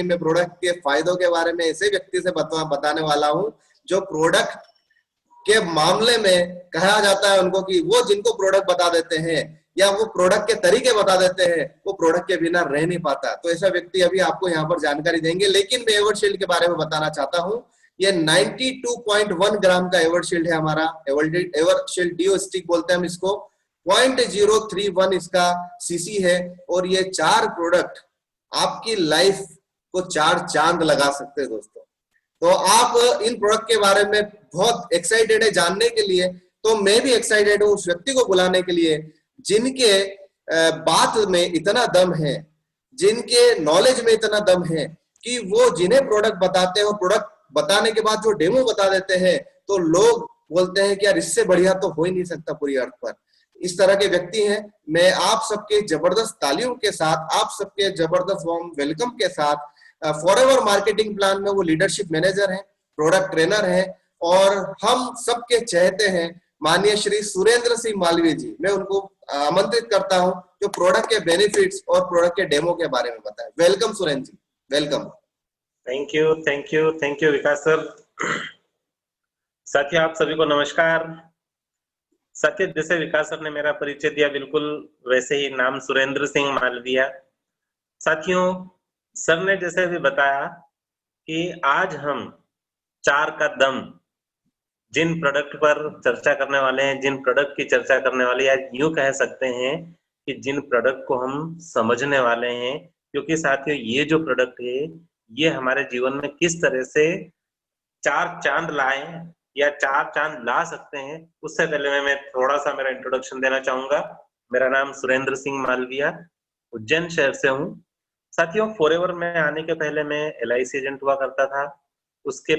मैं प्रोडक्ट के फायदों के बारे में ऐसे व्यक्ति से बताने वाला हूँ जो प्रोडक्ट के मामले में कहा जाता है उनको कि वो जिनको प्रोडक्ट बता देते हैं या वो प्रोडक्ट के तरीके बता देते हैं वो प्रोडक्ट के बिना रह नहीं पाता। तो ऐसा व्यक्ति अभी आपको यहाँ पर जानकारी देंगे। लेकिन मैं एवरशील्ड के बारे में बताना चाहता हूँ। ये 92.1 ग्राम का एवरशील्ड है हमारा। एवरशील्ड डियो स्टिक बोलते हैं हम इसको। 0.031 इसका सीसी है और ये 4 प्रोडक्ट आपकी लाइफ को 4 चांद लगा सकते हैं दोस्तों। तो आप इन प्रोडक्ट के बारे में बहुत एक्साइटेड है जानने के लिए, तो मैं भी एक्साइटेड हूँ उस व्यक्ति को बुलाने के लिए जिनके बात में इतना दम है, जिनके नॉलेज में इतना दम है कि वो जिन्हें प्रोडक्ट बताते हैं और प्रोडक्ट बताने के बाद जो डेमो बता देते हैं तो लोग बोलते हैं कि यार इससे बढ़िया तो हो ही नहीं सकता पूरी अर्थ पर। इस तरह के व्यक्ति हैं। मैं आप सबके जबरदस्त तालियों के साथ, आप सबके जबरदस्त वार्म वेलकम के साथ फॉरएवर मार्केटिंग प्लान में वो लीडरशिप मैनेजर हैं, प्रोडक्ट ट्रेनर हैं और हम सबके चहेते हैं माननीय श्री सुरेंद्र सिंह मालवीय जी। मैं उनको आमंत्रित करता हूं जो प्रोडक्ट के बेनिफिट्स और प्रोडक्ट के डेमो के बारे में बताएं। Welcome Surendra ji, welcome. Thank you Vikas sir. साथियों आप सभी को नमस्कार। साथियों जैसे विकास सर ने मेरा परिचय दिया बिल्कुल वैसे ही नाम सुरेंद्र सिंह मालवीय। साथियों सर ने जैसे भी बताया कि आज हम 4 का दम जिन प्रोडक्ट पर चर्चा करने वाले हैं, जिन प्रोडक्ट की चर्चा करने वाले या यूं कह सकते हैं कि जिन प्रोडक्ट को हम समझने वाले हैं, क्योंकि साथियों ये जो प्रोडक्ट है ये हमारे जीवन में किस तरह से 4 चांद लाए या 4 चांद ला सकते हैं, उससे पहले मैं थोड़ा सा मेरा इंट्रोडक्शन देना चाहूंगा। मेरा नाम सुरेंद्र सिंह मालवीय, उज्जैन शहर से हूँ। साथियों फॉरएवर में आने के पहले मैं LIC एजेंट हुआ करता था। उसके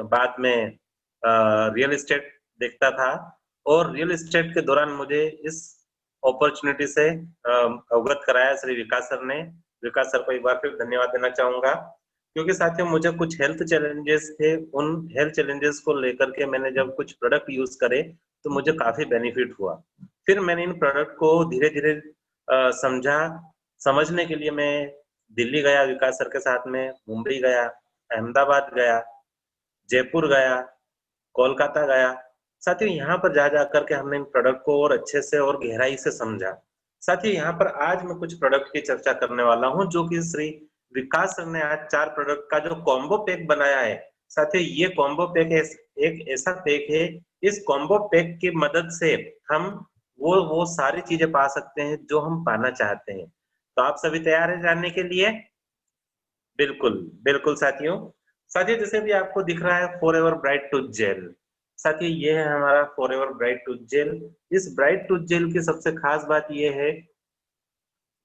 बाद में रियल एस्टेट देखता था और रियल एस्टेट के दौरान मुझे इस अपॉर्चुनिटी से अवगत कराया श्री विकास सर ने। विकास सर को एक बार फिर धन्यवाद देना चाहूंगा, क्योंकि साथियों मुझे कुछ हेल्थ चैलेंजेस थे। उन हेल्थ चैलेंजेस को लेकर के मैंने जब कुछ प्रोडक्ट यूज करे तो मुझे काफी बेनिफिट हुआ। फिर मैंने इन प्रोडक्ट को धीरे धीरे समझा। समझने के लिए मैं दिल्ली गया विकास सर के साथ में, मुंबई गया, अहमदाबाद गया, जयपुर गया, कोलकाता गया। साथियों यहाँ पर जा करके हमने इन प्रोडक्ट को और अच्छे से और गहराई से समझा। साथियों यहाँ पर आज मैं कुछ प्रोडक्ट की चर्चा करने वाला हूँ जो कि श्री विकास सर ने आज 4 प्रोडक्ट का जो कॉम्बो पैक बनाया है। साथियों ये कॉम्बो पैक एक ऐसा पैक है, इस कॉम्बो पैक की मदद से हम वो सारी चीजें पा सकते हैं जो हम पाना चाहते हैं। तो आप सभी तैयार हैं जानने के लिए? बिल्कुल बिल्कुल साथियों। जैसे भी आपको दिख रहा है फॉरएवर ब्राइट टूथ जेल। साथियों ये है हमारा फॉरएवर ब्राइट टूथ जेल। इस ब्राइट टूथ जेल की सबसे खास बात ये है,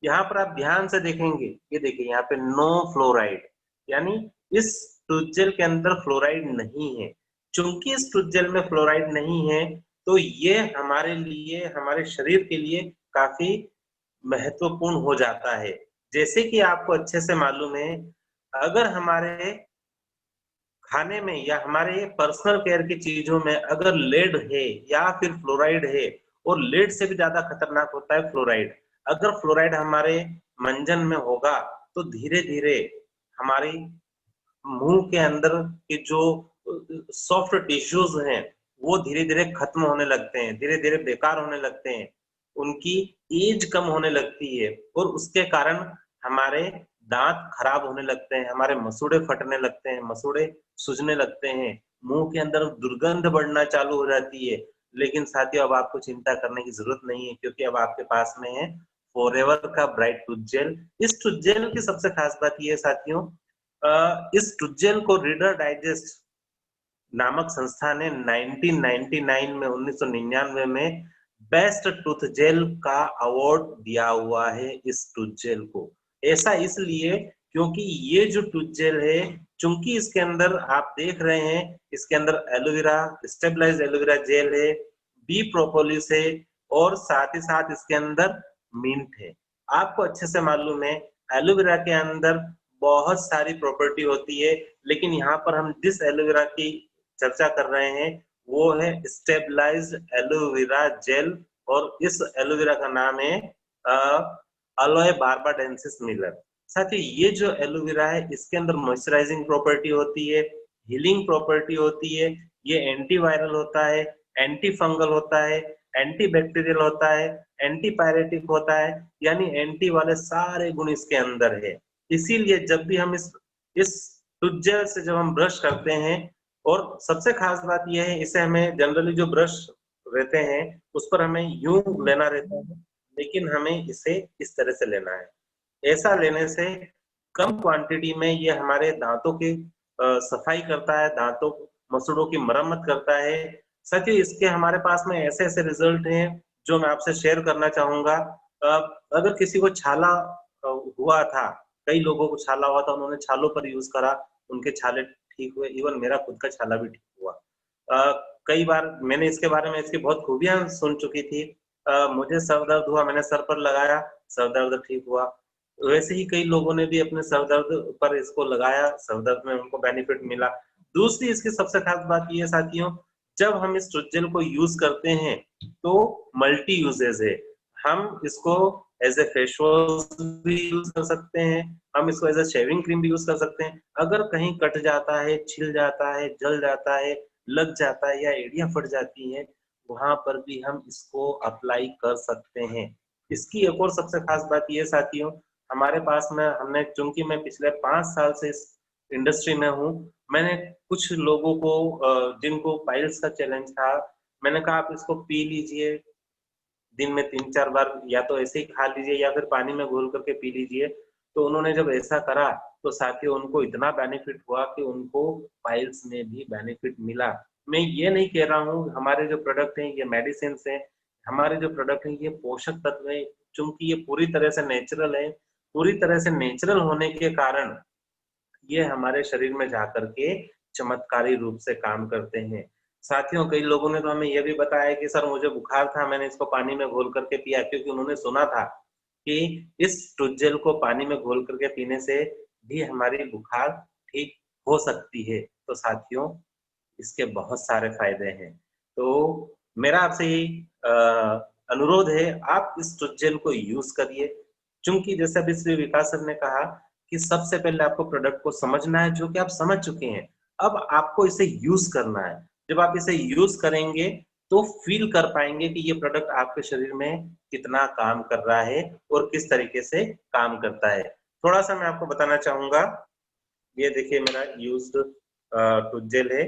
यहाँ पर आप ध्यान से देखेंगे, ये देखिए यहाँ पे नो फ्लोराइड, यानी इस टूथ जेल के अंदर फ्लोराइड नहीं है। चूंकि इस टूथ जेल में फ्लोराइड नहीं है तो ये हमारे लिए, हमारे शरीर के लिए काफी महत्वपूर्ण हो जाता है। जैसे कि आपको अच्छे से मालूम है, अगर हमारे खाने में या हमारे पर्सनल केयर की चीजों में अगर लेड है या फिर फ्लोराइड है, और लेड से भी ज्यादा खतरनाक होता है फ्लोराइड। अगर फ्लोराइड हमारे मंजन में होगा तो धीरे धीरे हमारी मुंह के अंदर के जो सॉफ्ट टिश्यूज हैं वो धीरे धीरे खत्म होने लगते हैं, धीरे धीरे बेकार होने लगते हैं, उनकी एज कम होने लगती है और उसके कारण हमारे दांत खराब होने लगते हैं, हमारे मसूड़े फटने लगते हैं, मसूड़े सूजने लगते हैं, मुंह के अंदर दुर्गंध बढ़ना चालू हो जाती है। लेकिन साथियों अब आपको चिंता करने की जरूरत नहीं है, क्योंकि अब आपके पास में है फॉरएवर का ब्राइट टूथ जेल। इस टूथ जेल की सबसे खास बात यह है साथियों, इस टूथ जेल को रीडर डाइजेस्ट नामक संस्था ने 1999 में बेस्ट टूथ जेल का अवार्ड दिया हुआ है इस टूथ जेल को। ऐसा इसलिए क्योंकि ये जो टूथ जेल है, चूंकि इसके अंदर आप देख रहे हैं इसके अंदर एलोवेरा, स्टेबलाइज्ड एलोवेरा जेल है, बी प्रोपोलिस है और साथ ही साथ इसके अंदर मिंट है। आपको अच्छे से मालूम है एलोवेरा के अंदर बहुत सारी प्रॉपर्टी होती है, लेकिन यहाँ पर हम जिस एलोवेरा की चर्चा कर रहे हैं वो है स्टेबलाइज्ड एलोवेरा जेल, और इस एलोवेरा का नाम है अलोए बार्बाडेंसिस मिलर। साथ ही ये जो एलोवेरा है इसके अंदर मॉइस्चराइजिंग प्रॉपर्टी होती है, हीलिंग प्रॉपर्टी होती है, ये एंटीवायरल होता है, एंटी फंगल होता है, एंटी बैक्टीरियल होता है, एंटी पायरेटिक होता है, यानी एंटी वाले सारे गुण इसके अंदर है। इसीलिए जब भी हम इस टूथजेल से जब हम ब्रश करते हैं, और सबसे खास बात यह है इसे हमें जनरली जो ब्रश रहते हैं उस पर हमें यूं लेना रहता है, लेकिन हमें इसे इस तरह से लेना है। ऐसा लेने से कम क्वांटिटी में ये हमारे दांतों की सफाई करता है, दांतों मसूड़ों की मरम्मत करता है। साथ ही इसके हमारे पास में ऐसे ऐसे रिजल्ट हैं जो मैं आपसे शेयर करना चाहूंगा। अगर किसी को छाला हुआ था, कई लोगों को छाला हुआ था, उन्होंने छालों पर यूज करा, उनके छाले ठीक हुए, इवन मेरा खुद का छाला भी ठीक हुआ। कई बार मैंने इसके बारे में इसकी बहुत खूबियां सुन चुकी थी। मुझे सर दर्द हुआ, मैंने सर पर लगाया, सर दर्द ठीक हुआ। वैसे ही कई लोगों ने भी अपने सर दर्द पर इसको लगाया, सर दर्द में उनको बेनिफिट मिला। दूसरी इसकी सबसे खास बात ये है साथियों, जब हम इस टूथजेल को यूज करते हैं तो मल्टी यूजेज है। हम इसको एज ए फेस वॉश भी यूज कर सकते हैं, हम इसको एज ए शेविंग क्रीम भी यूज कर सकते हैं। अगर कहीं कट जाता है, छिल जाता है, जल जाता है, लग जाता है या एड़ियां फट जाती हैं, वहां पर भी हम इसको अप्लाई कर सकते हैं। इसकी एक और सबसे खास बात ये साथियों, हमारे पास में हमने, चूंकि मैं पिछले 5 साल से इस इंडस्ट्री में हूँ, मैंने कुछ लोगों को जिनको पाइल्स का चैलेंज था, मैंने कहा आप इसको पी लीजिए, दिन में 3-4 बार या तो ऐसे ही खा लीजिए या फिर पानी में घोल करके पी लीजिए। तो उन्होंने जब ऐसा करा तो साथियों उनको इतना बेनिफिट हुआ कि उनको पाइल्स में भी बेनिफिट मिला। मैं ये नहीं कह रहा हूँ हमारे जो प्रोडक्ट हैं ये मेडिसिन है, हमारे जो प्रोडक्ट हैं ये पोषक तत्व है, चूंकि ये पूरी तरह से नेचुरल है। पूरी तरह से नेचुरल होने के कारण ये हमारे शरीर में जाकर के चमत्कारी रूप से काम करते हैं। साथियों कई लोगों ने तो हमें यह भी बताया कि सर मुझे बुखार था, मैंने इसको पानी में घोल करके पिया, क्योंकि उन्होंने सुना था कि इस टूथजेल को पानी में घोल करके पीने से भी हमारी बुखार ठीक हो सकती है। तो साथियों इसके बहुत सारे फायदे हैं। तो मेरा आपसे यही अनुरोध है, आप इस टूथजेल को यूज करिए। चूंकि जैसे अभी श्री विकास सर ने कहा कि सबसे पहले आपको प्रोडक्ट को समझना है, जो कि आप समझ चुके हैं। अब आपको इसे यूज करना है। जब आप इसे यूज करेंगे तो फील कर पाएंगे कि ये प्रोडक्ट आपके शरीर में कितना काम कर रहा है और किस तरीके से काम करता है। थोड़ा सा मैं आपको बताना चाहूंगा। ये देखिए मेरा यूज्ड टूथजेल है।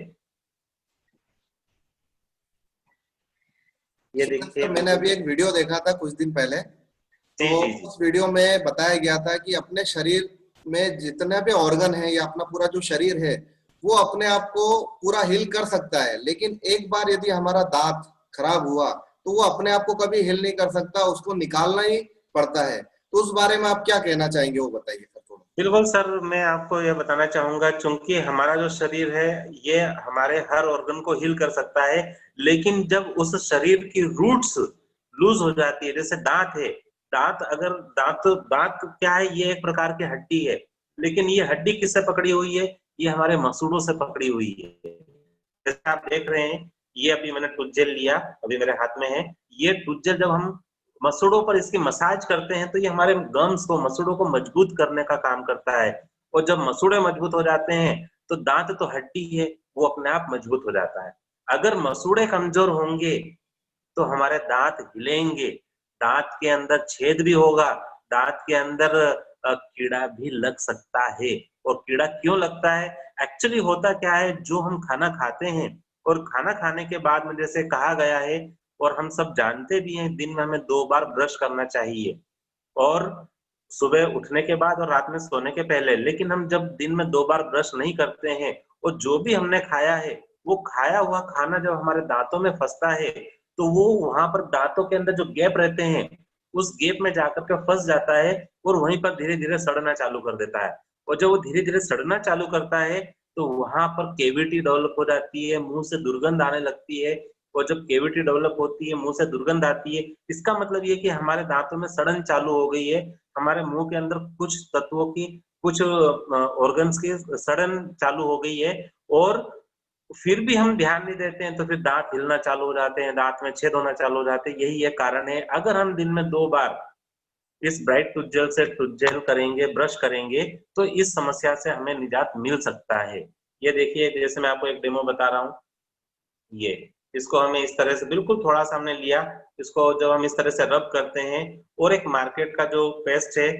ये देखिए सर मैंने अभी एक वीडियो देखा था कुछ दिन पहले, जी तो जी जी उस वीडियो में बताया गया था कि अपने शरीर में जितने भी ऑर्गन है या अपना पूरा जो शरीर है वो अपने आप को पूरा हील कर सकता है, लेकिन एक बार यदि हमारा दांत खराब हुआ तो वो अपने आप को कभी हील नहीं कर सकता, उसको निकालना ही पड़ता है। तो उस बारे में आप क्या कहना चाहेंगे, वो बताइए सर थोड़ा। बिल्कुल सर, मैं आपको यह बताना चाहूंगा, चूंकि हमारा जो शरीर है ये हमारे हर ऑर्गन को हील कर सकता है, लेकिन जब उस शरीर की रूट्स लूज हो जाती है, जैसे दांत है, दांत अगर दांत दांत क्या है, ये एक प्रकार की हड्डी है, लेकिन ये हड्डी किससे पकड़ी हुई है, ये हमारे मसूड़ों से पकड़ी हुई है। जैसे आप देख रहे हैं, ये अभी मैंने टूथजेल लिया, अभी मेरे हाथ में है। ये टूथजेल जब हम मसूड़ों पर इसकी मसाज करते हैं तो ये हमारे गम्स को, मसूड़ों को मजबूत करने का काम करता है। और जब मसूड़े मजबूत हो जाते हैं तो दांत तो हड्डी है, वो अपने आप मजबूत हो जाता है। अगर मसूड़े कमजोर होंगे तो हमारे दांत हिलेंगे, दांत के अंदर छेद भी होगा, दांत के अंदर कीड़ा भी लग सकता है। और कीड़ा क्यों लगता है, एक्चुअली होता क्या है, जो हम खाना खाते हैं और खाना खाने के बाद में जैसे कहा गया है, और हम सब जानते भी हैं, दिन में हमें 2 बार ब्रश करना चाहिए, और सुबह उठने के बाद और रात में सोने के पहले। लेकिन हम जब दिन में 2 बार ब्रश नहीं करते हैं, और जो भी हमने खाया है वो खाया हुआ खाना जब हमारे दांतों में फंसता है तो वो वहां पर दांतों के अंदर जो गैप रहते हैं उस गैप में जाकर के फंस जाता है, और वहीं पर धीरे धीरे सड़ना चालू कर देता है। और जब वो धीरे धीरे सड़ना चालू करता है तो वहां पर केविटी डेवलप हो जाती है, मुंह से दुर्गंध आने लगती है। और जब केविटी डेवलप होती है, मुंह से दुर्गंध आती है, इसका मतलब ये कि हमारे दांतों में सड़न चालू हो गई है, हमारे मुंह के अंदर कुछ तत्वों की, कुछ ऑर्गन्स की सड़न चालू हो गई है। और फिर भी हम ध्यान नहीं देते हैं तो फिर दांत हिलना चालू हो जाते हैं, दांत में छेद होना चालू हो जाते हैं। यही एक कारण है। अगर हम दिन में 2 बार इस ब्राइट टूथ जेल से टूथ जेल करेंगे, ब्रश करेंगे, तो इस समस्या से हमें निजात मिल सकता है। ये देखिए, जैसे मैं आपको एक डेमो बता रहा हूँ, ये इसको हमें इस तरह से बिल्कुल थोड़ा सा हमने लिया, इसको जब हम इस तरह से रब करते हैं, और एक मार्केट का जो पेस्ट है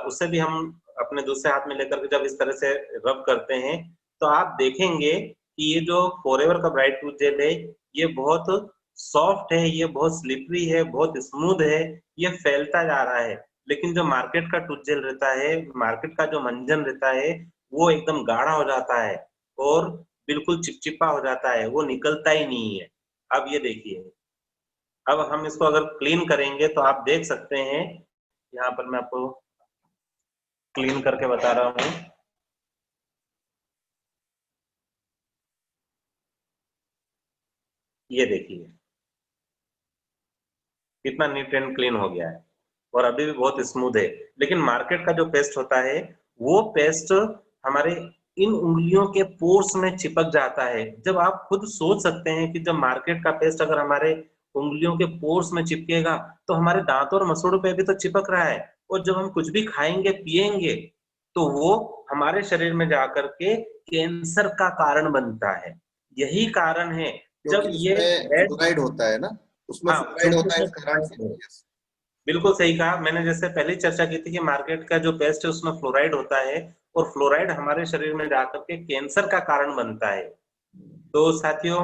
उसे भी हम अपने दूसरे हाथ में लेकर के जब इस तरह से रब करते हैं, तो आप देखेंगे कि ये जो फॉरएवर का ब्राइट टूथ जेल है, ये बहुत सॉफ्ट है, ये बहुत स्लिपरी है, बहुत स्मूथ है, ये फैलता जा रहा है। लेकिन जो मार्केट का टूथ जेल रहता है, मार्केट का जो मंजन रहता है, वो एकदम गाढ़ा हो जाता है और बिल्कुल चिपचिपा हो जाता है, वो निकलता ही नहीं है। अब ये देखिए, अब हम इसको अगर क्लीन करेंगे तो आप देख सकते हैं, यहाँ पर मैं आपको क्लीन करके बता रहा हूँ। ये देखिए कितना नीट एंड क्लीन हो गया है, और अभी भी बहुत स्मूथ है। लेकिन मार्केट का जो पेस्ट होता है, वो पेस्ट हमारे इन उंगलियों के पोर्स में चिपक जाता है। जब आप खुद सोच सकते हैं कि जब मार्केट का पेस्ट अगर हमारे उंगलियों के पोर्स में चिपकेगा, तो हमारे दांतों और मसूड़ों पे भी तो चिपक रहा है, और जब हम कुछ भी खाएंगे पिएंगे, तो वो हमारे शरीर में जाकर के कैंसर का कारण बनता है। यही कारण है जब क्योंकि ये उसमें फ्लोराइड होता है ना, उसमें हाँ, फ्लोराइड क्योंकि होता है उसमें इस कारण से। फ्लोराइड है। Yes। बिल्कुल सही कहा, मैंने जैसे पहले ही चर्चा की थी कि मार्केट का जो पेस्ट है उसमें फ्लोराइड होता है, और फ्लोराइड हमारे शरीर में जाकर के कैंसर का कारण बनता है। तो साथियों,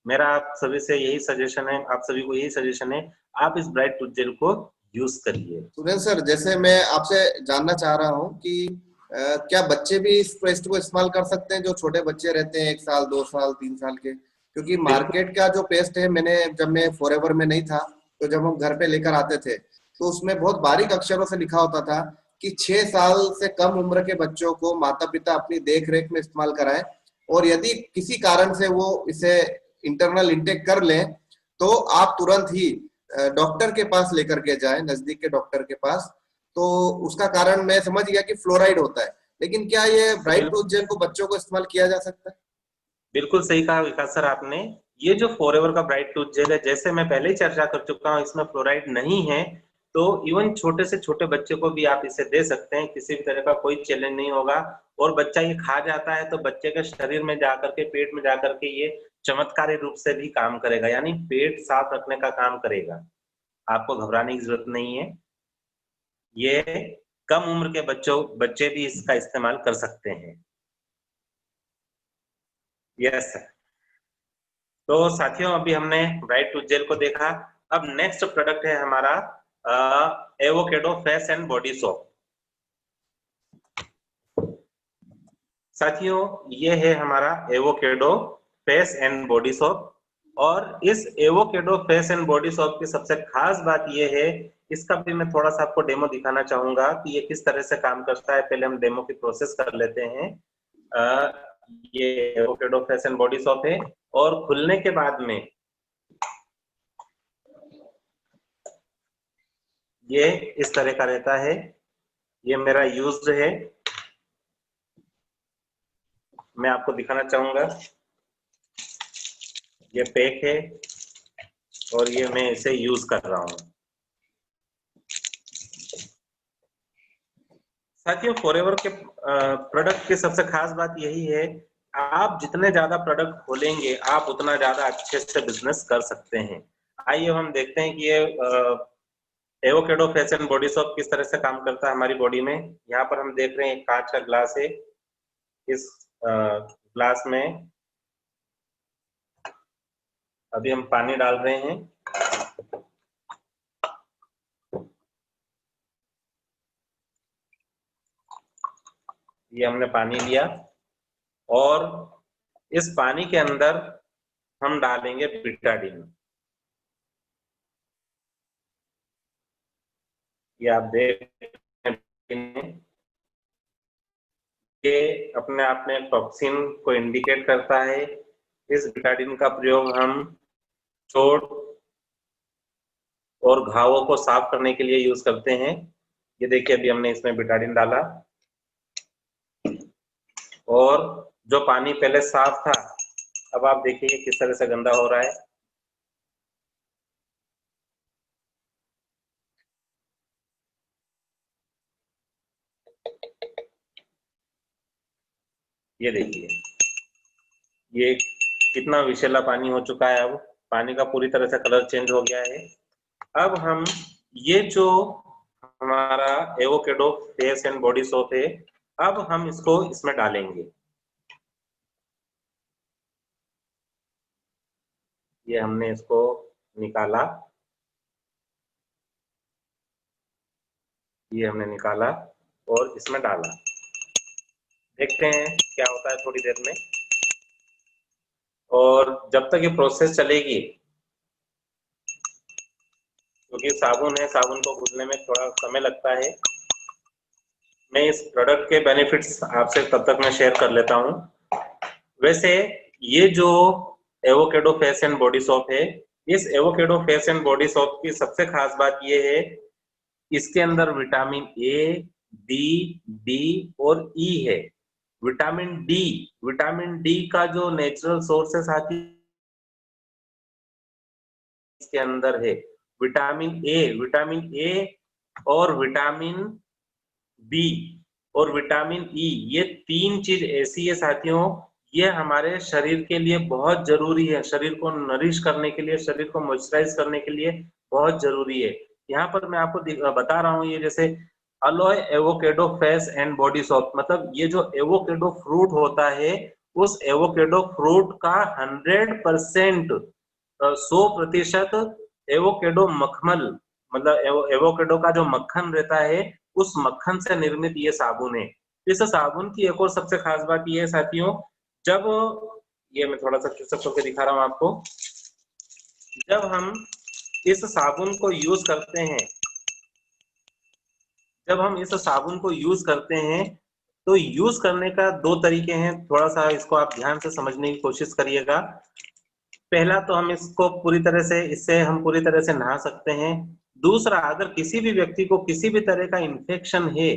मेरा आप सभी से यही सजेशन है, आप सभी को यही सजेशन है, आप इस ब्राइट टूथ जेल को यूज करिए। सुरेंद्र सर, जैसे मैं आपसे जानना चाह रहा हूँ कि क्या बच्चे भी इस पेस्ट को इस्तेमाल कर सकते हैं, जो छोटे बच्चे रहते हैं 1 साल 2 साल 3 साल के? क्योंकि बिल्कुल मार्केट का जो पेस्ट है, मैंने जब मैं फॉरएवर में नहीं था, तो जब हम घर पे लेकर आते थे, तो उसमें बहुत बारीक अक्षरों से लिखा होता था कि 6 साल से कम उम्र के बच्चों को माता पिता अपनी देख रेख में इस्तेमाल कराएं, और यदि किसी कारण से वो इसे इंटरनल इंटेक कर लें, तो आप तुरंत ही डॉक्टर के पास लेकर के जाए, नजदीक के डॉक्टर के पास। तो उसका कारण मैं समझ गया कि फ्लोराइड होता है, लेकिन क्या ये ब्राइट टूथ जेल को बच्चों को इस्तेमाल किया जा सकता है? बिल्कुल सही कहा विकास सर आपने। ये जो फॉरएवर का ब्राइट टूथ जेल है, जैसे मैं पहले ही चर्चा कर चुका हूँ, इसमें फ्लोराइड नहीं है, तो इवन छोटे से छोटे बच्चे को भी आप इसे दे सकते हैं, किसी भी तरह का कोई चैलेंज नहीं होगा। और बच्चा ये खा जाता है तो बच्चे के शरीर में जाकर के, पेट में जाकर के ये चमत्कारी रूप से भी काम करेगा, यानी पेट साफ रखने का काम करेगा। आपको घबराने की जरूरत नहीं है। ये कम उम्र के बच्चे भी इसका इस्तेमाल कर सकते हैं। यस। तो साथियों, अभी हमने ब्राइट टूथ जेल को देखा। अब नेक्स्ट प्रोडक्ट है हमारा avocado face and body soap. साथियों, ये है हमारा avocado face and body soap, और इस avocado face and body soap की सबसे खास बात ये है, इसका भी मैं थोड़ा सा आपको डेमो दिखाना चाहूंगा कि ये किस तरह से काम करता है। पहले हम डेमो की प्रोसेस कर लेते हैं। ये avocado face and body soap है, और खुलने के बाद में ये इस तरह का रहता है। ये मेरा यूज्ड है, मैं आपको दिखाना चाहूंगा। ये पैक है, और ये मैं इसे यूज कर रहा हूँ। साथियों, फॉरएवर के प्रोडक्ट की सबसे खास बात यही है, आप जितने ज्यादा प्रोडक्ट खोलेंगे, आप उतना ज्यादा अच्छे से बिजनेस कर सकते हैं। आइए हम देखते हैं कि ये avocado face and body soap किस तरह से काम करता है हमारी बॉडी में। यहाँ पर हम देख रहे हैं एक कांच का ग्लास है। इस ग्लास में अभी हम पानी डाल रहे हैं। ये हमने पानी लिया, और इस पानी के अंदर हम डालेंगे बिटाडीन। ये आप देख रहे हैं, ये अपने आप में टॉक्सिन को इंडिकेट करता है। इस बिटाडीन का प्रयोग हम चोट और घावों को साफ करने के लिए यूज करते हैं। ये देखिए, अभी हमने इसमें बिटाडीन डाला, और जो पानी पहले साफ था, अब आप देखिए किस तरह से गंदा हो रहा है। ये देखिए, ये कितना विषैला पानी हो चुका है। अब पानी का पूरी तरह से कलर चेंज हो गया है। अब हम ये जो हमारा avocado face and body soap है, अब हम इसको इसमें डालेंगे। ये हमने इसको निकाला, ये हमने निकाला और इसमें डाला। देखते हैं क्या होता है थोड़ी देर में। और जब तक ये प्रोसेस चलेगी, क्योंकि साबुन है, साबुन को घुलने में थोड़ा समय लगता है, मैं इस प्रोडक्ट के बेनिफिट्स आपसे तब तक मैं शेयर कर लेता हूँ। वैसे ये जो avocado face and body soap है, इस avocado face and body soap की सबसे खास बात ये है, इसके अंदर विटामिन ए, डी, डी और ई है। विटामिन डी का जो नेचुरल सोर्स है साथी इसके अंदर है। विटामिन ए और विटामिन बी और विटामिन ई, ये तीन चीज ऐसी है साथियों, ये हमारे शरीर के लिए बहुत जरूरी है। शरीर को नरिश करने के लिए, शरीर को मॉइस्चराइज करने के लिए बहुत जरूरी है। यहाँ पर मैं आपको बता रहा हूँ, ये जैसे alloy avocado face and body soap, मतलब ये जो एवोकेडो फ्रूट होता है, उस एवोकेडो फ्रूट का 100%, 100% एवोकेडो मखमल, मतलब एवोकेडो का जो मक्खन रहता है, उस मक्खन से निर्मित ये साबुन है। इस साबुन की एक और सबसे खास बात ये है साथियों, जब ये मैं थोड़ा सा क्लोज करके दिखा रहा हूँ आपको, जब हम इस साबुन को यूज करते हैं, जब हम इस साबुन को यूज करते हैं, तो यूज करने का दो तरीके हैं। थोड़ा सा इसको आप ध्यान से समझने की कोशिश करिएगा। पहला तो हम इसको पूरी तरह से, इससे हम पूरी तरह से नहा सकते हैं। दूसरा, अगर किसी भी व्यक्ति को किसी भी तरह का इन्फेक्शन है,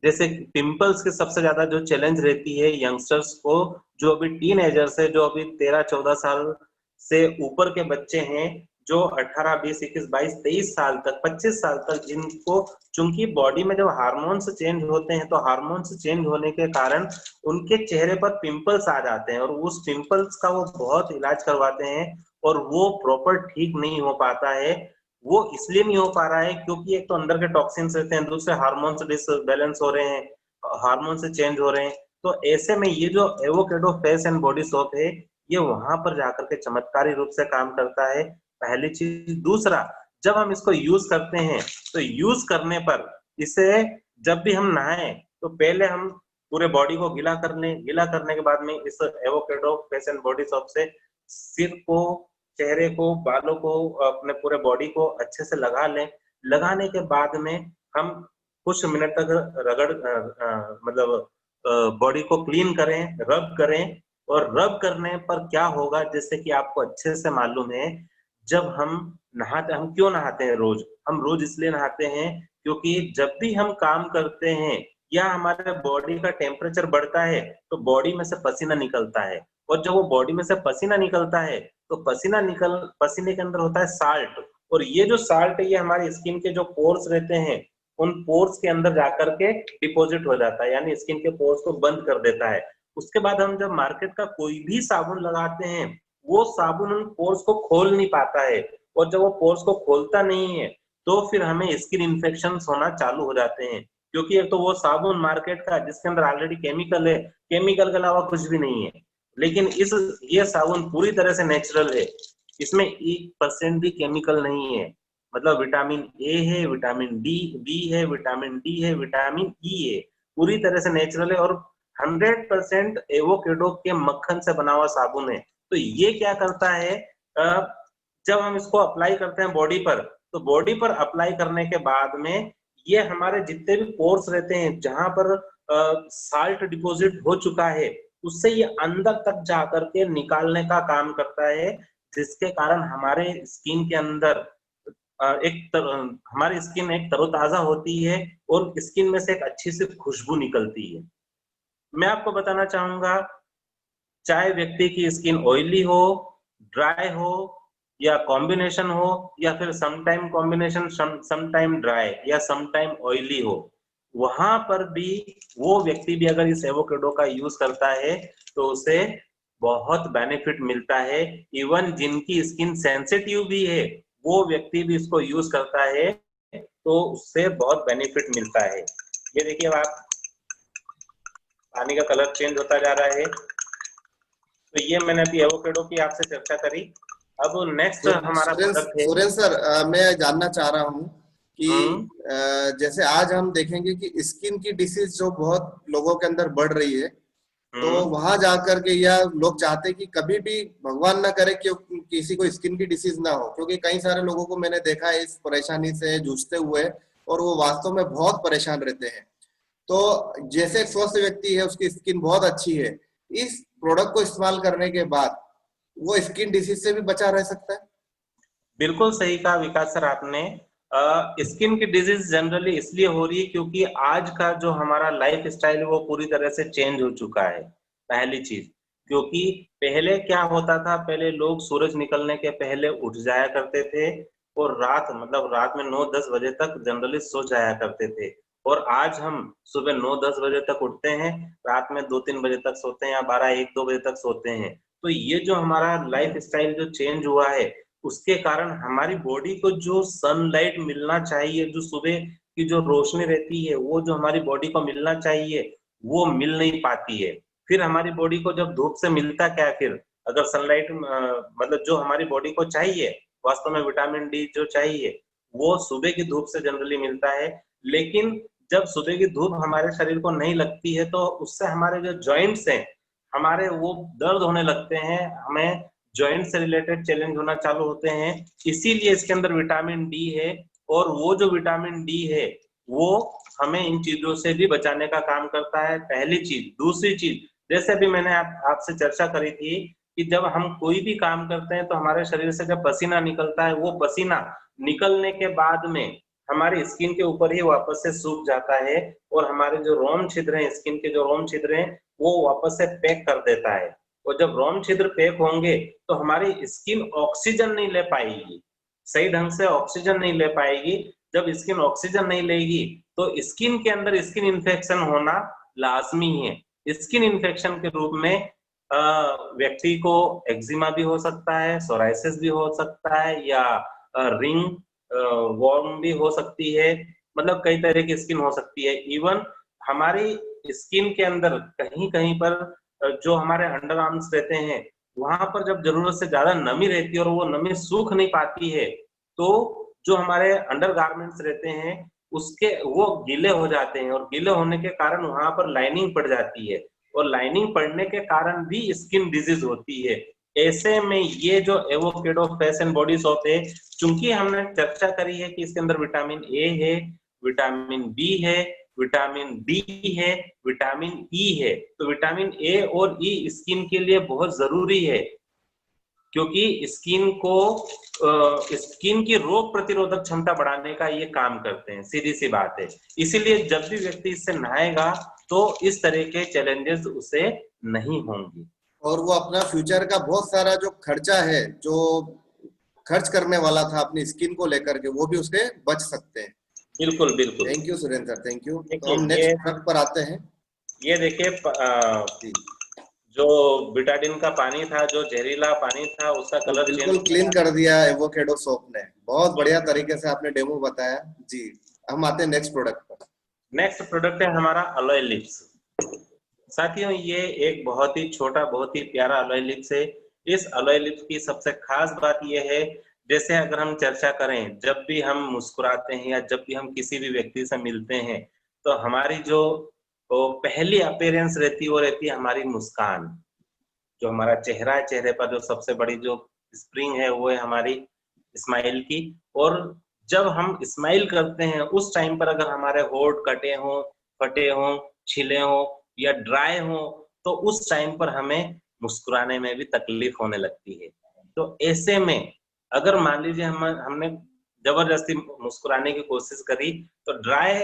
जैसे पिंपल्स की सबसे ज्यादा जो चैलेंज रहती है यंगस्टर्स को, जो अभी टीनेजर्स है, जो अभी 13-14 साल से ऊपर के बच्चे हैं, जो 18, 20, 21, 22, 23 साल तक, 25 साल तक, जिनको चूंकि बॉडी में जब हार्मोन्स चेंज होते हैं, तो हार्मोन्स चेंज होने के कारण उनके चेहरे पर पिंपल्स आ जाते हैं, और उस पिंपल्स का वो बहुत इलाज करवाते हैं, और वो प्रॉपर ठीक नहीं हो पाता है। वो इसलिए नहीं हो पा रहा है क्योंकि एक तो अंदर के टॉक्सिन्स रहते हैं, दूसरे हार्मोन्स डिसबैलेंस हो रहे हैं, हार्मोन से चेंज हो रहे हैं। तो ऐसे में ये जो avocado face and body soap है, ये वहां पर जाकर के चमत्कारी रूप से काम करता है, पहली चीज। दूसरा, जब हम इसको यूज करते हैं, तो यूज करने पर इसे, जब भी हम नहाएं, तो पहले हम पूरे बॉडी को गीला कर लें। गीला करने के बाद में इस avocado face and body soap से सिर को, चेहरे को, बालों को, अपने पूरे बॉडी को अच्छे से लगा लें। लगाने के बाद में हम कुछ मिनट तक मतलब बॉडी को क्लीन करें, रब करें। और रब करने पर क्या होगा, जैसे कि आपको अच्छे से मालूम है, जब हम नहाते, हम क्यों नहाते हैं रोज? हम रोज इसलिए नहाते हैं क्योंकि जब भी हम काम करते हैं या हमारे बॉडी का टेम्परेचर बढ़ता है, तो बॉडी में से पसीना निकलता है, और जब वो बॉडी में से पसीना निकलता है, तो पसीने के अंदर होता है साल्ट, और ये जो साल्ट है, ये हमारी स्किन के जो पोर्स रहते हैं, उन पोर्स के अंदर जाकर के डिपॉजिट हो जाता है, यानी स्किन के पोर्स को बंद कर देता है। उसके बाद हम जब मार्केट का कोई भी साबुन लगाते हैं, वो साबुन उन पोर्स को खोल नहीं पाता है, और जब वो पोर्स को खोलता नहीं है, तो फिर हमें स्किन इन्फेक्शन होना चालू हो जाते हैं। क्योंकि एक तो वो साबुन मार्केट का जिसके अंदर ऑलरेडी केमिकल है, केमिकल के अलावा कुछ भी नहीं है। लेकिन ये साबुन पूरी तरह से नेचुरल है, इसमें 1% भी केमिकल नहीं है। मतलब विटामिन ए है, विटामिन डी बी है, विटामिन डी है, विटामिन ई है, पूरी तरह से नेचुरल है, और 100% एवोकेडो के मक्खन से बना हुआ साबुन है। तो ये क्या करता है, जब हम इसको अप्लाई करते हैं बॉडी पर, तो बॉडी पर अप्लाई करने के बाद में ये हमारे जितने भी पोर्स रहते हैं, जहां पर साल्ट डिपॉजिट हो चुका है, उससे ये अंदर तक जाकर के निकालने का काम करता है, जिसके कारण हमारे स्किन के अंदर हमारी स्किन एक तरोताजा होती है, और स्किन में से एक अच्छी सी खुशबू निकलती है। मैं आपको बताना चाहूंगा, चाहे व्यक्ति की स्किन ऑयली हो, ड्राई हो, या कॉम्बिनेशन हो, या फिर समटाइम कॉम्बिनेशन, समटाइम ड्राई या समटाइम ऑयली हो, वहां पर भी वो व्यक्ति भी अगर इस एवोकेडो का यूज करता है तो उसे बहुत बेनिफिट मिलता है। इवन जिनकी स्किन सेंसिटिव भी है वो व्यक्ति भी इसको यूज करता है तो उससे बहुत बेनिफिट मिलता है। ये देखिए आप, पानी का कलर चेंज होता जा रहा है। तो ये मैंने अभी एवोकेडो की आपसे चर्चा करी। अब नेक्स्ट हमारा प्रोडक्ट है। सुरेंद्र सर, मैं जानना चाह रहा हूँ कि जैसे आज हम देखेंगे कि स्किन की डिसीज जो बहुत लोगों के अंदर बढ़ रही है, तो वहां जाकर के या लोग चाहते हैं कि कभी भी भगवान ना करे कि किसी को स्किन की डिसीज ना हो, क्योंकि कई सारे लोगों को मैंने देखा है इस परेशानी से जूझते हुए और वो वास्तव में बहुत परेशान रहते हैं। तो जैसे एक स्वस्थ व्यक्ति है, उसकी स्किन बहुत अच्छी है, इस प्रोडक्ट को इस्तेमाल करने के बाद वो स्किन डिसीज से भी बचा रह सकता है? बिल्कुल सही कहा विकास सर आपने। स्किन की डिजीज जनरली इसलिए हो रही है क्योंकि आज का जो हमारा लाइफ स्टाइल है वो पूरी तरह से चेंज हो चुका है। पहली चीज, क्योंकि पहले क्या होता था, पहले लोग सूरज निकलने के पहले उठ जाया करते थे और रात में 9-10 बजे तक जनरली सो जाया करते थे। और आज हम सुबह 9-10 बजे तक उठते हैं, रात में 2-3 बजे तक सोते हैं या 12-1-2 बजे तक सोते हैं। तो ये जो हमारा लाइफ स्टाइल जो चेंज हुआ है उसके कारण हमारी बॉडी को जो सनलाइट मिलना चाहिए, जो सुबह की जो रोशनी रहती है वो जो हमारी बॉडी को मिलना चाहिए वो मिल नहीं पाती है। फिर हमारी बॉडी को जब धूप से मिलता क्या है, फिर अगर सनलाइट मतलब जो हमारी बॉडी को चाहिए वास्तव में विटामिन डी जो चाहिए वो सुबह की धूप से जनरली मिलता है। लेकिन जब सुबह की धूप हमारे शरीर को नहीं लगती है तो उससे हमारे जो जॉइंट्स हैं हमारे वो दर्द होने लगते हैं, हमें जॉइंट से रिलेटेड चैलेंज होना चालू होते हैं। इसीलिए इसके अंदर विटामिन डी है और वो जो विटामिन डी है वो हमें इन चीजों से भी बचाने का काम करता है, पहली चीज। दूसरी चीज, जैसे भी मैंने आपसे चर्चा करी थी कि जब हम कोई भी काम करते हैं तो हमारे शरीर से जब पसीना निकलता है वो पसीना निकलने के बाद में हमारी स्किन के ऊपर ही वापस से सूख जाता है और हमारे जो रोम छिद्र हैं, स्किन के जो रोम छिद्र हैं वो वापस से पैक कर देता है। और जब रोम छिद्र पैक होंगे तो हमारी स्किन ऑक्सीजन नहीं ले पाएगी, सही ढंग से ऑक्सीजन नहीं ले पाएगी। जब स्किन ऑक्सीजन नहीं लेगी तो स्किन के अंदर स्किन इन्फेक्शन होना लाजमी है। स्किन इन्फेक्शन के रूप में व्यक्ति को एक्जिमा भी हो सकता है, सोराइसिस भी हो सकता है या रिंग वॉर्म भी हो सकती है, मतलब कई तरह की स्किन हो सकती है। इवन हमारी स्किन के अंदर कहीं कहीं पर जो हमारे अंडर आर्म्स रहते हैं वहां पर जब जरूरत से ज्यादा नमी रहती है और वो नमी सूख नहीं पाती है तो जो हमारे अंडर गारमेंट्स रहते हैं उसके वो गीले हो जाते हैं और गीले होने के कारण वहां पर लाइनिंग पड़ जाती है और लाइनिंग पड़ने के कारण भी स्किन डिजीज होती है। ऐसे में ये जो avocado face and body soap है, चूंकि हमने चर्चा करी है कि इसके अंदर विटामिन ए है, विटामिन बी है, विटामिन डी है, विटामिन ई है, तो विटामिन ए और ई स्किन के लिए बहुत जरूरी है क्योंकि स्किन की रोग प्रतिरोधक क्षमता बढ़ाने का ये काम करते हैं, सीधी सी बात है। इसीलिए जब भी व्यक्ति इससे नहाएगा तो इस तरह के चैलेंजेस उसे नहीं होंगे और वो अपना फ्यूचर का बहुत सारा जो खर्चा है, जो खर्च करने वाला था अपनी स्किन को लेकर के, वो भी उसके बच सकते हैं। बिल्कुल बिल्कुल। Thank you Surendra sir, thank you. तो हम देखिए नेक्स्ट प्रोडक्ट पर आते हैं। ये देखिए जो बिटाडिन का पानी था, जो जहरीला पानी था, उसका कलर चेंज बिल्कुल क्लीन कर दिया एवोकेडो सोप ने, बहुत बढ़िया तरीके से आपने डेमो बताया जी। हम आते हैं नेक्स्ट प्रोडक्ट पर। नेक्स्ट प्रोडक्ट है हमारा अलोय लिप्स। साथियों ये एक बहुत ही छोटा बहुत ही प्यारा अलोय लिप्स है। इस अलोय लिप्स की सबसे खास बात यह है, जैसे अगर हम चर्चा करें, जब भी हम मुस्कुराते हैं या जब भी हम किसी भी व्यक्ति से मिलते हैं तो हमारी जो पहली अपीयरेंस रहती है वो रहती है हमारी मुस्कान। जो हमारा चेहरा है, चेहरे पर जो सबसे बड़ी जो स्प्रिंग है वो है हमारी स्माइल की। और जब हम स्माइल करते हैं उस टाइम पर अगर हमारे होंठ कटे हों, फटे हों, छिले हों या ड्राई हों तो उस टाइम पर हमें मुस्कुराने में भी तकलीफ होने लगती है। तो ऐसे में अगर मान लीजिए हमने जबरदस्ती मुस्कुराने की कोशिश करी तो ड्राई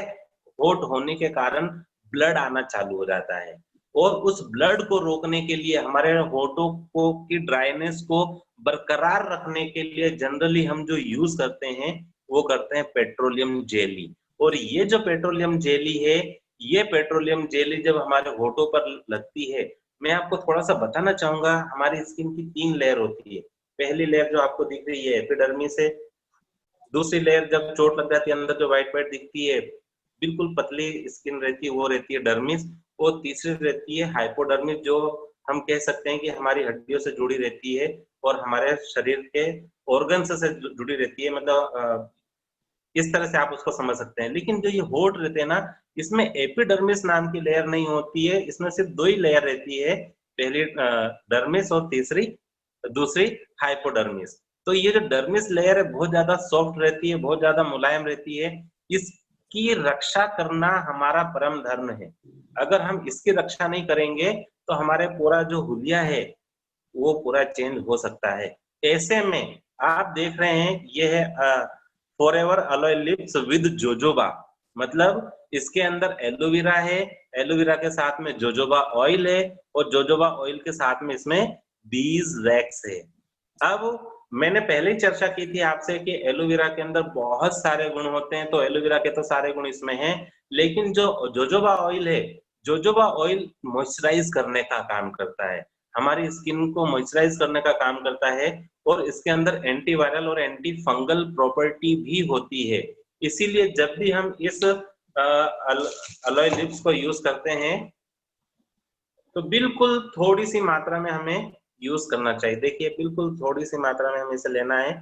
होंठ होने के कारण ब्लड आना चालू हो जाता है और उस ब्लड को रोकने के लिए, हमारे होठों को की ड्राइनेस को बरकरार रखने के लिए जनरली हम जो यूज करते हैं वो करते हैं पेट्रोलियम जेली। और ये जो पेट्रोलियम जेली है, ये पेट्रोलियम जेली जब हमारे होठों पर लगती है, मैं आपको थोड़ा सा बताना चाहूंगा, हमारी स्किन की 3 लेयर होती है। पहली लेयर जो आपको दिख रही है एपिडर्मिस है, दूसरी लेयर जब चोट लग जाती है अंदर जो व्हाइट व्हाइट दिखती है, बिल्कुल पतली स्किन रहती है, वो रहती है डर्मिस। और तीसरी रहती है हाइपोडर्मिस, जो हम कह सकते हैं कि हमारी हड्डियों से जुड़ी रहती है और हमारे शरीर के ऑर्गन्स से जुड़ी रहती है, मतलब इस तरह से आप उसको समझ सकते हैं। लेकिन जो ये होठ रहते हैं ना, इसमें एपिडर्मिस नाम की लेयर नहीं होती है, इसमें सिर्फ 2 ही लेयर रहती है, पहली डर्मिस और दूसरी हाइपोडर्मिस। तो ये जो डर्मिस लेयर है बहुत ज्यादा सॉफ्ट रहती है, बहुत ज्यादा मुलायम रहती है, इसकी रक्षा करना हमारा परम धर्म है। अगर हम इसकी रक्षा नहीं करेंगे तो हमारे पूरा जो हुलिया है वो पूरा चेंज हो सकता है। ऐसे में आप देख रहे हैं ये है forever alloy lips with jojoba, मतलब इसके अंदर एलोवेरा है, एलोवेरा के साथ में जोजोबा ऑयल है, और जोजोबा ऑयल के साथ में इसमें बीज वैक्स है। अब मैंने पहले ही चर्चा की थी आपसे कि एलोवेरा के अंदर बहुत सारे गुण होते हैं, तो एलोवेरा के तो सारे गुण इसमें हैं, लेकिन जो जोजोबा ऑयल है, जोजोबा ऑयल मॉइस्चराइज करने का काम करता है, हमारी स्किन को मॉइस्चराइज करने का काम करता है, और इसके अंदर एंटीवायरल और एंटी फंगल प्रॉपर्टी भी होती है। इसीलिए जब भी हम इस अलोय लिप्स को यूज करते हैं तो बिल्कुल थोड़ी सी मात्रा में हमें यूज करना चाहिए। देखिए बिल्कुल थोड़ी सी मात्रा में हमें इसे लेना है,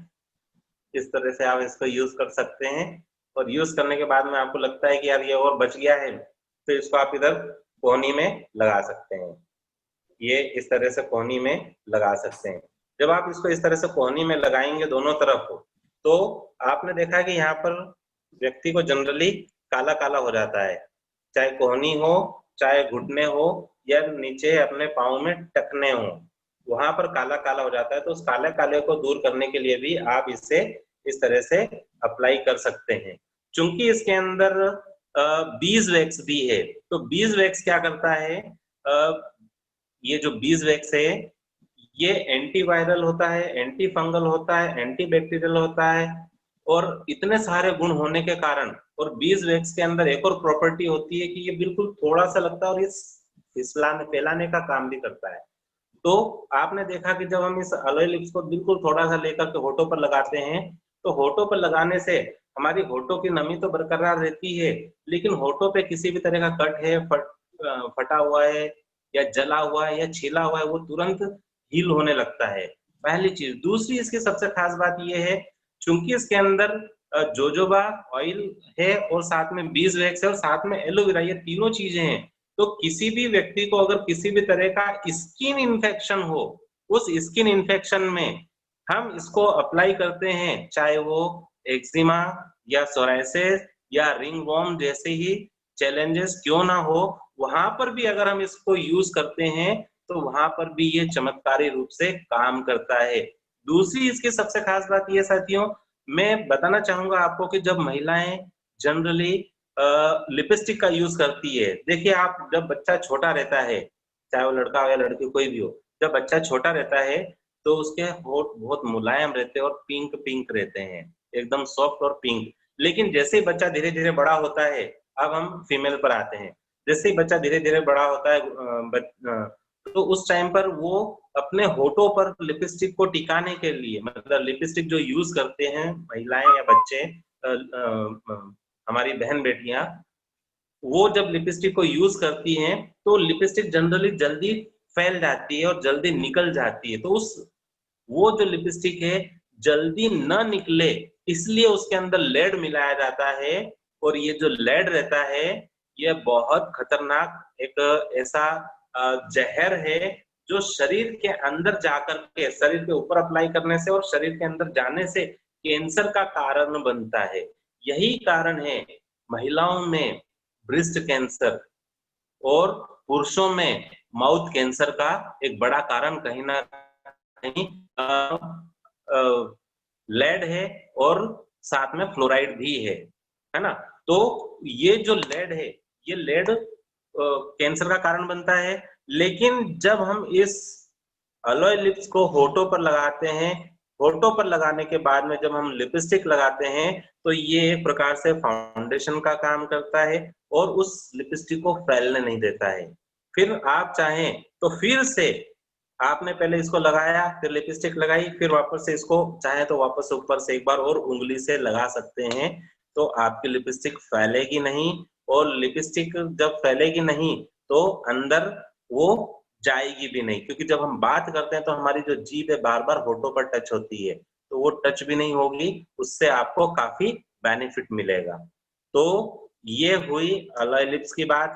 इस तरह से आप इसको यूज कर सकते हैं। और यूज करने के बाद में आपको लगता है कि यार ये और बच गया है, तो इसको आप इधर कोहनी में लगा सकते हैं, ये इस तरह से कोहनी में लगा सकते हैं। जब आप इसको इस तरह से कोहनी में लगाएंगे दोनों तरफ, तो आपने देखा कि यहाँ पर व्यक्ति को जनरली काला काला हो जाता है, चाहे कोहनी हो, चाहे घुटने हो, या नीचे अपने पाँव में टखने हो, वहां पर काला काला हो जाता है। तो उस काले काले को दूर करने के लिए भी आप इसे इस तरह से अप्लाई कर सकते हैं। चूंकि इसके अंदर बीज वैक्स भी है, तो बीज वैक्स क्या करता है, ये जो बीज वैक्स है ये एंटीवायरल होता है, एंटी फंगल होता है, एंटी बैक्टीरियल होता है, और इतने सारे गुण होने के कारण, और बीज वैक्स के अंदर एक और प्रॉपर्टी होती है कि ये बिल्कुल थोड़ा सा लगता है और ये फिसलाने फैलाने का काम भी करता है। तो आपने देखा कि जब हम इस अलोय लिप्स को बिल्कुल थोड़ा सा लेकर के होठों पर लगाते हैं, तो होठों पर लगाने से हमारी होठों की नमी तो बरकरार रहती है, लेकिन होठों पे किसी भी तरह का कट है, फटा हुआ है या जला हुआ है या छीला हुआ है, वो तुरंत हील होने लगता है, पहली चीज। दूसरी इसकी सबसे खास बात यह है, चूंकि इसके अंदर जोजोबा ऑयल है और साथ में बीज वैक्स है और साथ में एलोवेरा, ये तीनों चीजें हैं, तो किसी भी व्यक्ति को अगर किसी भी तरह का स्किन इन्फेक्शन हो, उस स्किन इन्फेक्शन में हम इसको अप्लाई करते हैं, चाहे वो एक्जिमा या सोरायसिस या रिंगवॉर्म जैसे ही चैलेंजेस क्यों ना हो, वहां पर भी अगर हम इसको यूज करते हैं तो वहां पर भी ये चमत्कारी रूप से काम करता है। दूसरी इसकी सबसे खास बात ये साथियों, मैं बताना चाहूंगा आपको कि जब महिलाएं जनरली लिपस्टिक का यूज करती है, देखिए आप जब बच्चा छोटा रहता है, चाहे वो लड़का हो या लड़की कोई भी हो, जब बच्चा छोटा रहता है तो उसके होठ बहुत मुलायम रहते हैं और पिंक पिंक रहते हैं, एकदम सॉफ्ट और पिंक। लेकिन जैसे ही बच्चा धीरे धीरे बड़ा होता है, अब हम फीमेल पर आते हैं, जैसे ही बच्चा धीरे धीरे बड़ा होता है तो उस टाइम पर वो अपने होठों पर लिपस्टिक को टिकाने के लिए, मतलब लिपस्टिक जो यूज करते हैं महिलाएं या बच्चे, हमारी बहन बेटियां, वो जब लिपस्टिक को यूज करती हैं तो लिपस्टिक जनरली जल्दी फैल जाती है और जल्दी निकल जाती है, तो उस वो जो लिपस्टिक है जल्दी न निकले, इसलिए उसके अंदर लेड मिलाया जाता है। और ये जो लेड रहता है ये बहुत खतरनाक एक ऐसा जहर है जो शरीर के अंदर जाकर के, शरीर के ऊपर अप्लाई करने से और शरीर के अंदर जाने से कैंसर का कारण बनता है। यही कारण है महिलाओं में ब्रेस्ट कैंसर और पुरुषों में माउथ कैंसर का एक बड़ा कारण कहीं ना कहीं लेड है, और साथ में फ्लोराइड भी है ना। तो ये जो लेड है, ये लेड कैंसर का कारण बनता है। लेकिन जब हम इस अलोय लिप्स को होठों पर लगाते हैं होठों पर लगाने के बाद में जब हम लिपस्टिक लगाते हैं तो ये एक प्रकार से फाउंडेशन का काम करता है और उस लिपस्टिक को फैलने नहीं देता है। फिर आप चाहें तो फिर से आपने पहले इसको लगाया, फिर लिपस्टिक लगाई, फिर वापस से इसको चाहे तो वापस से ऊपर से एक बार और उंगली से लगा सकते हैं, तो आपकी लिपस्टिक फैलेगी नहीं। और लिपस्टिक जब फैलेगी नहीं तो अंदर वो जाएगी भी नहीं, क्योंकि जब हम बात करते हैं तो हमारी जो जीभ है बार बार होठों पर टच होती है, तो वो टच भी नहीं होगी, उससे आपको काफी बेनिफिट मिलेगा। तो ये हुई अलॉय लिप्स की बात।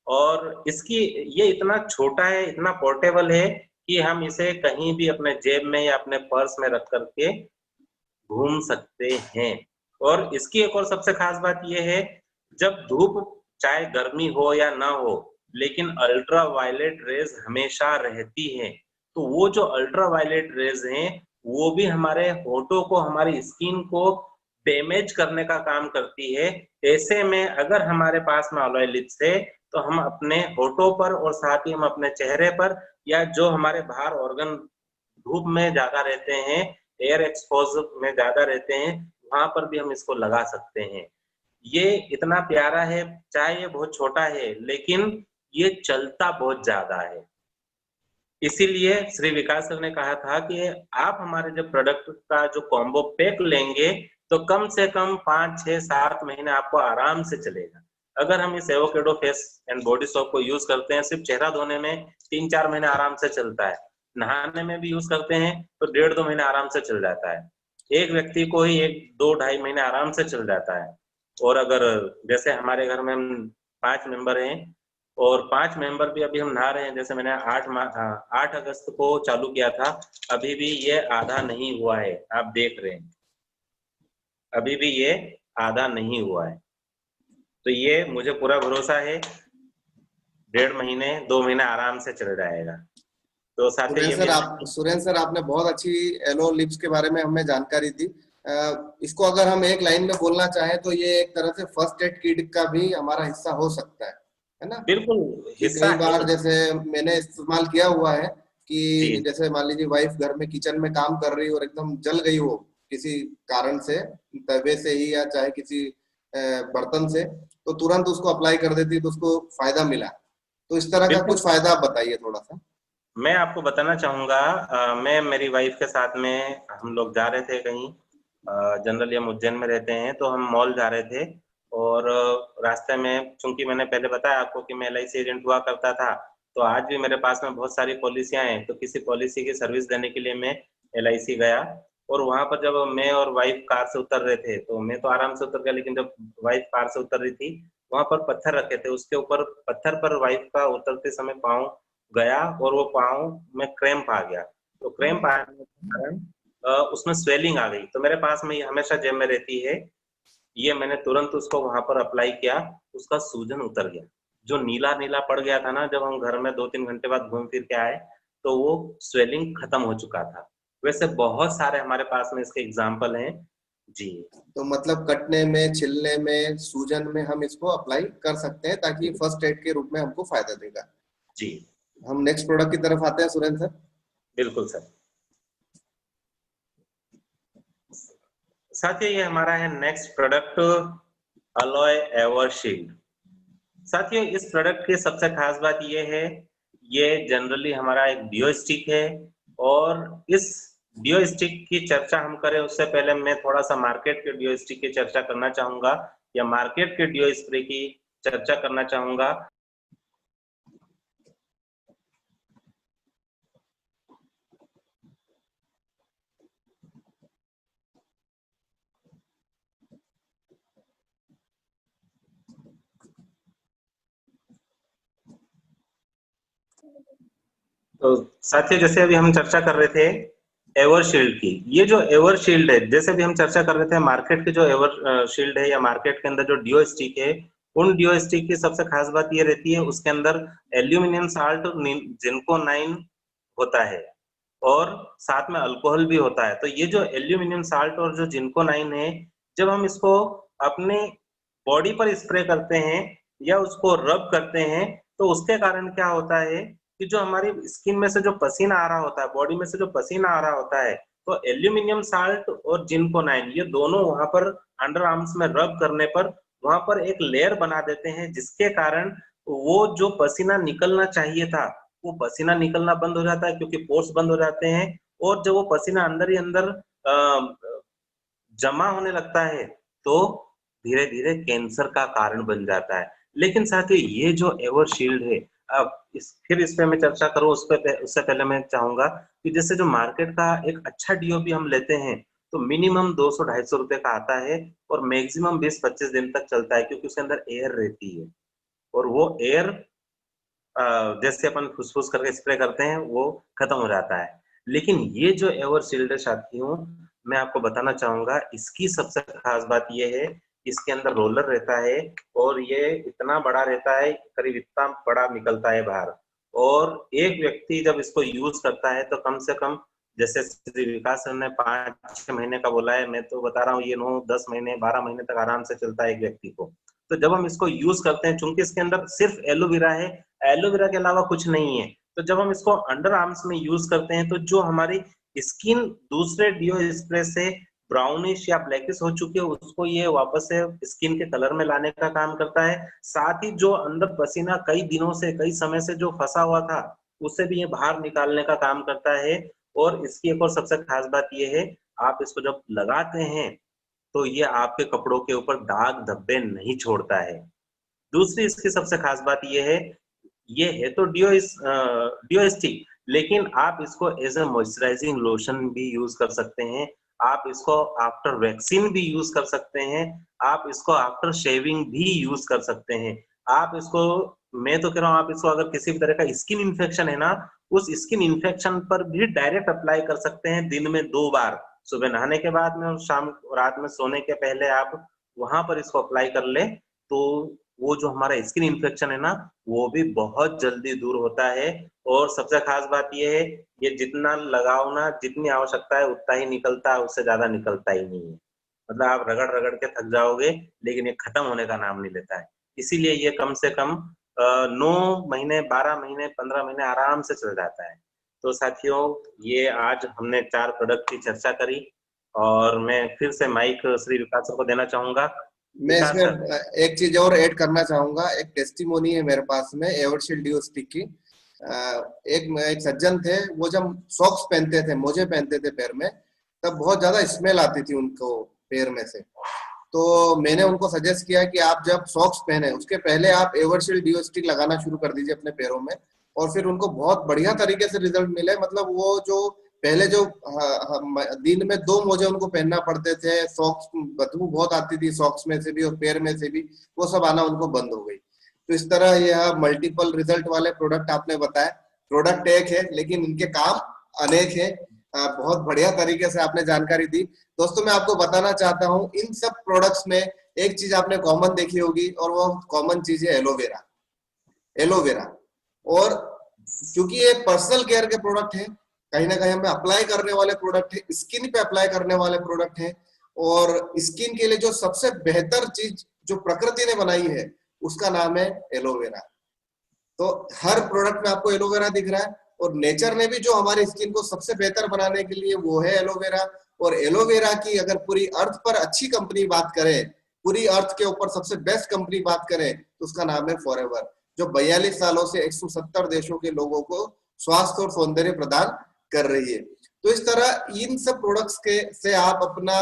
और इसकी ये इतना छोटा है, इतना पोर्टेबल है कि हम इसे कहीं भी अपने जेब में या अपने पर्स में रख करके घूम सकते हैं। और इसकी एक और सबसे खास बात ये है, जब धूप चाहे गर्मी हो या ना हो, लेकिन अल्ट्रा वायलेट रेज हमेशा रहती है। तो वो जो अल्ट्रा वायलेट रेज हैं, वो भी हमारे होठों को, हमारी स्किन को डैमेज करने का काम करती है। ऐसे में अगर हमारे पास में अलॉय लिप्स है तो हम अपने होठों पर और साथ ही हम अपने चेहरे पर या जो हमारे बाहर ऑर्गन धूप में ज्यादा रहते हैं, एयर एक्सपोज में ज्यादा रहते हैं, वहां पर भी हम इसको लगा सकते हैं। ये इतना प्यारा है, चाहे ये बहुत छोटा है, लेकिन ये चलता बहुत ज्यादा है। इसीलिए श्री विकास सर ने कहा था कि आप हमारे जब प्रोडक्ट का जो कॉम्बो पैक लेंगे तो कम से कम 5, 6, 7 महीने आपको आराम से चलेगा। अगर हम इस avocado face and body soap को यूज करते हैं, सिर्फ चेहरा धोने में 3-4 महीने आराम से चलता है, नहाने में भी यूज करते हैं तो 1.5-2 महीने आराम से चल जाता है। एक व्यक्ति को ही 1-2-2.5 महीने आराम से चल जाता है। और अगर जैसे हमारे घर में हम 5 मेंबर हैं और 5 मेंबर भी अभी हम नहा रहे हैं, जैसे मैंने 8 अगस्त को चालू किया था, अभी भी ये आधा नहीं हुआ है, आप देख रहे हैं, अभी भी ये आधा नहीं हुआ है। तो ये मुझे पूरा भरोसा है 1.5 महीने 2 महीने आराम से चल जाएगा। तो साथियों ये भी सुरेंद्र सर, आपने बहुत अच्छी एलो लिप्स के बारे में हमें जानकारी दी। इसको अगर हम एक लाइन में बोलना चाहें तो ये एक तरह से फर्स्ट एड किट का भी हमारा हिस्सा हो सकता है ना? बिल्कुल कि हिस्सा कई है। बार जैसे मैंने इस्तेमाल किया हुआ है जी कि जैसे मान लीजिए वाइफ घर में किचन में काम कर रही हो और एकदम जल गई हो किसी कारण से, तवे से ही या चाहे किसी बर्तन से, तो तुरंत उसको अप्लाई कर देती तो उसको फायदा मिला। तो इस तरह का बिल्कुल, कुछ फायदा आप बताइए थोड़ा सा। मैं आपको बताना चाहूंगा। मैं मेरी वाइफ के साथ में हम लोग जा रहे थे कहीं, जनरली हम उज्जैन में रहते हैं, तो हम मॉल जा रहे थे और रास्ते में, चूंकि मैंने पहले बताया आपको कि मैं एलआईसी एजेंट हुआ करता था, तो आज भी मेरे पास में बहुत सारी पॉलिसियां हैं, तो किसी पॉलिसी की सर्विस देने के लिए मैं एलआईसी गया। और वहां पर जब मैं और वाइफ कार से उतर रहे थे, तो मैं तो आराम से उतर गया, लेकिन जब वाइफ कार से उतर रही थी, वहां पर पत्थर रखे थे, उसके ऊपर पत्थर पर वाइफ का उतरते समय पाँव गया और वो पाँव में क्रैम्प आ गया। तो क्रैम्प आने के कारण उसमें स्वेलिंग आ गई। तो मेरे पास में ये हमेशा जेब में रहती है, ये मैंने तुरंत उसको वहां पर अप्लाई किया, उसका सूजन उतर गया। जो नीला नीला पड़ गया था ना, जब हम घर में 2-3 घंटे बाद घूम फिर के आए तो वो स्वेलिंग खत्म हो चुका था। वैसे बहुत सारे हमारे पास में इसके एग्जाम्पल हैं जी। तो मतलब कटने में, छिलने में, सूजन में हम इसको अप्लाई कर सकते हैं ताकि फर्स्ट एड के रूप में हमको फायदा देगा। जी हम नेक्स्ट प्रोडक्ट की तरफ आते हैं सुरेंद्र सर। बिल्कुल सर। साथियों ये हमारा है next product, alloy ever shield. साथियों इस प्रोडक्ट की सबसे खास बात ये है, ये जनरली हमारा एक डिओ स्टिक है। और इस डिओ स्टिक की चर्चा हम करें उससे पहले मैं थोड़ा सा मार्केट के डिओ स्टिक की चर्चा करना चाहूंगा, या मार्केट के डिओ स्प्रे की चर्चा करना चाहूंगा। तो साथियों जैसे अभी हम चर्चा कर रहे थे एवर शील्ड की, ये जो एवर शील्ड है, जैसे भी हम चर्चा कर रहे थे मार्केट के जो एवर शील्ड है या मार्केट के अंदर जो डिओ स्टिक है, उन डिओ स्टिक की सबसे खास बात ये रहती है उसके अंदर एल्यूमिनियम साल्ट जिंकोनाइन होता है और साथ में अल्कोहल भी होता है। तो ये जो एल्यूमिनियम साल्ट और जो जिंकोनाइन है, जब हम इसको अपने बॉडी पर स्प्रे करते हैं या उसको रब करते हैं, तो उसके कारण क्या होता है कि जो हमारी स्किन में से जो पसीना आ रहा होता है, बॉडी में से जो पसीना आ रहा होता है, तो एल्यूमिनियम साल्ट और जिंकोनाइन ये दोनों वहां पर अंडर आर्म्स में रब करने पर वहां पर एक लेयर बना देते हैं, जिसके कारण वो जो पसीना निकलना चाहिए था वो पसीना निकलना बंद हो जाता है, क्योंकि पोर्स बंद हो जाते हैं। और जब वो पसीना अंदर ही अंदर जमा होने लगता है तो धीरे धीरे कैंसर का कारण बन जाता है। लेकिन साथ ही ये जो एवरशील्ड है, अब इस पे मैं चर्चा करूं उससे पहले मैं चाहूंगा कि जैसे जो मार्केट का एक अच्छा डीओपी हम लेते हैं तो मिनिमम 200-250 रुपए का आता है और मैक्सिमम 20-25 दिन तक चलता है, क्योंकि उसके अंदर एयर रहती है और वो एयर जैसे अपन फुसफुस करके स्प्रे करते हैं वो खत्म हो जाता है। लेकिन ये जो एवरशील्ड है साथियों, मैं आपको बताना चाहूंगा इसकी सबसे खास बात ये है, इसके अंदर रोलर रहता है और ये इतना बड़ा रहता है, करीब इतना बड़ा निकलता है बाहर। और एक व्यक्ति जब इसको यूज करता है तो कम से कम, जैसे श्री विकास सर ने 5-6 महीने का बोला है, मैं तो बता रहा हूँ ये 9-10 महीने 12 महीने तक आराम से चलता है एक व्यक्ति को। तो जब हम इसको यूज करते हैं, चूंकि इसके अंदर सिर्फ एलोवेरा है, एलोवेरा के अलावा कुछ नहीं है, तो जब हम इसको अंडर आर्म्स में यूज करते हैं तो जो हमारी स्किन दूसरे डीओ स्प्रे से ब्राउनिश या ब्लैकिश हो चुकी है उसको ये वापस से स्किन के कलर में लाने का काम करता है। साथ ही जो अंदर पसीना कई दिनों से कई समय से जो फंसा हुआ था उसे भी ये बाहर निकालने का काम करता है। और इसकी एक और सबसे खास बात ये है, आप इसको जब लगाते हैं तो ये आपके कपड़ों के ऊपर दाग धब्बे नहीं छोड़ता है। दूसरी इसकी सबसे खास बात ये है, ये है तो डीओएसटी, लेकिन आप इसको एज ए मॉइस्चराइजिंग लोशन भी यूज कर सकते हैं। आप इसको आफ्टर वैक्सीन भी यूज कर सकते हैं। आप इसको आफ्टर शेविंग भी यूज कर सकते हैं। आप इसको, मैं तो कह रहा हूँ, आप इसको अगर किसी भी तरह का स्किन इन्फेक्शन है ना, उस स्किन इन्फेक्शन पर भी डायरेक्ट अप्लाई कर सकते हैं दिन में 2 बार, सुबह नहाने के बाद में और शाम रात में सोने के पहले आप वहां पर इसको अप्लाई कर ले, तो वो जो हमारा स्किन इन्फेक्शन है ना वो भी बहुत जल्दी दूर होता है। और सबसे खास बात ये है, ये जितना लगाओ ना, जितनी आवश्यकता है उतना ही निकलता है, उससे ज्यादा निकलता ही नहीं है। मतलब आप रगड़ रगड़ के थक जाओगे लेकिन ये खत्म होने का नाम नहीं लेता है। इसीलिए ये कम से कम 9 महीने 12 महीने 15 महीने आराम से चल जाता है। तो साथियों, ये आज हमने 4 प्रोडक्ट की चर्चा करी और मैं फिर से माइक श्री विकास सर को देना चाहूंगा। मैं विकास सर। इसमें एक चीज और ऐड करना चाहूंगा। एक टेस्टिमोनी है मेरे पास में एवरशील्ड डीओ स्टिक की। एक सज्जन थे, वो जब सॉक्स पहनते थे, मोजे पहनते थे पैर में, तब बहुत ज्यादा स्मेल आती थी उनको पैर में से। तो मैंने उनको सजेस्ट किया कि आप जब सॉक्स पहने उसके पहले आप एवरशील्ड डीओ स्टिक लगाना शुरू कर दीजिए अपने पैरों में, और फिर उनको बहुत बढ़िया तरीके से रिजल्ट मिले। मतलब वो जो पहले जो दिन में 2 मोजे उनको पहनना पड़ते थे, सॉक्स बदबू बहुत आती थी सॉक्स में से भी और पैर में से भी, वो सब आना उनको बंद हो गई। तो इस तरह यह मल्टीपल रिजल्ट वाले प्रोडक्ट आपने बताए। प्रोडक्ट एक है लेकिन इनके काम अनेक है। बहुत बढ़िया तरीके से आपने जानकारी दी। दोस्तों, मैं आपको बताना चाहता हूँ, इन सब प्रोडक्ट्स में एक चीज आपने कॉमन देखी होगी और वो कॉमन चीज है एलोवेरा। एलोवेरा, और क्योंकि ये पर्सनल केयर के प्रोडक्ट है, कहीं ना कहीं हमें अप्लाई करने वाले प्रोडक्ट है, स्किन पे अप्लाई करने वाले प्रोडक्ट है, और स्किन के लिए जो सबसे बेहतर चीज जो प्रकृति ने बनाई है उसका नाम है एलोवेरा। तो हर प्रोडक्ट में आपको एलोवेरा दिख रहा है, और नेचर ने भी जो हमारी स्किन को सबसे बेहतर बनाने के लिए वो है एलोवेरा। और एलोवेरा की अगर पूरी अर्थ पर अच्छी कंपनी बात करें, पूरी अर्थ के ऊपर सबसे बेस्ट कंपनी बात करें, तो उसका नाम है फॉरएवर, जो 42 सालों से 170 देशों के लोगों को स्वास्थ्य और सौंदर्य प्रदान कर रही है। तो इस तरह इन सब प्रोडक्ट्स के से आप अपना